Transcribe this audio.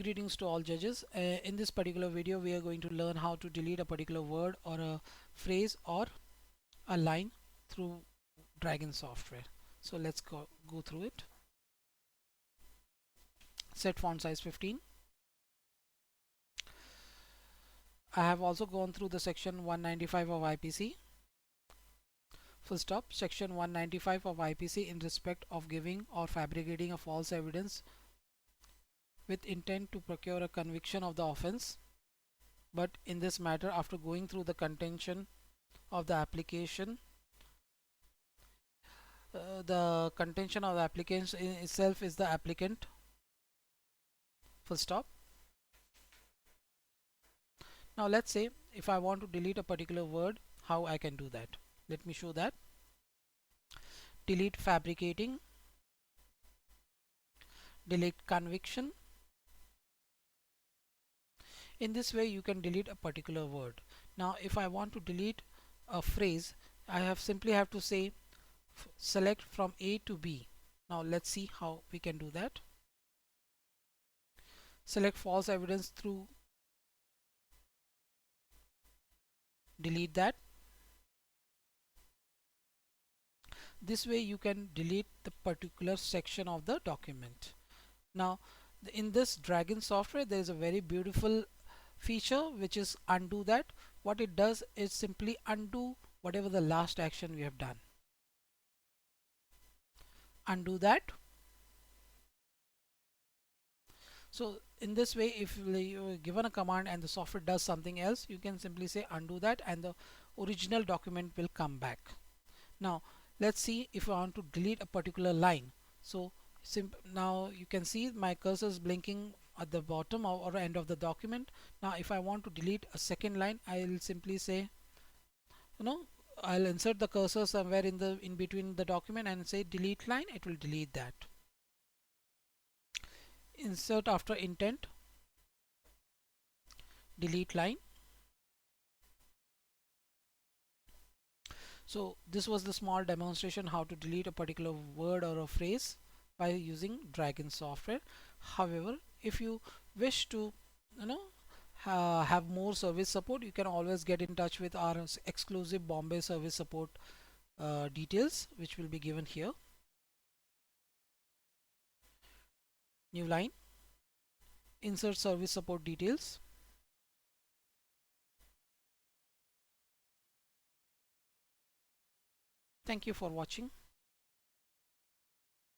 Greetings to all judges. In this particular video we are going to learn how to delete a particular word or a phrase or a line through Dragon software. So let's go through it. Set font size 15. I have also gone through the section 195 of IPC. Full stop. Section 195 of IPC in respect of giving or fabricating a false evidence with intent to procure a conviction of the offense, but in this matter, after going through the contention of the application, the contention of the applicant in itself is the applicant. Full stop. Now let's say if I want to delete a particular word, how I can do that. Let me show that. Delete fabricating, delete conviction. In this way you can delete a particular word. Now if I want to delete a phrase, I simply have to say select from A to B. Now let's see how we can do that. Select false evidence through, delete that. This way you can delete the particular section of the document. Now in this Dragon software there is a very beautiful feature which is undo that. What it does is simply undo whatever the last action we have done. Undo that. So in this way, if you are given a command and the software does something else, you can simply say undo that and the original document will come back. Now let's see if I want to delete a particular line. So now you can see my cursor is blinking at the bottom or end of the document. Now if I want to delete a second line, I will simply say, I'll insert the cursor somewhere in between the document and say delete line. It will delete that. Insert after intent, delete line. So this was the small demonstration how to delete a particular word or a phrase by using Dragon software. However, if you wish to have more service support, you can always get in touch with our exclusive Bombay service support details, which will be given here. New line, insert service support details. Thank you for watching.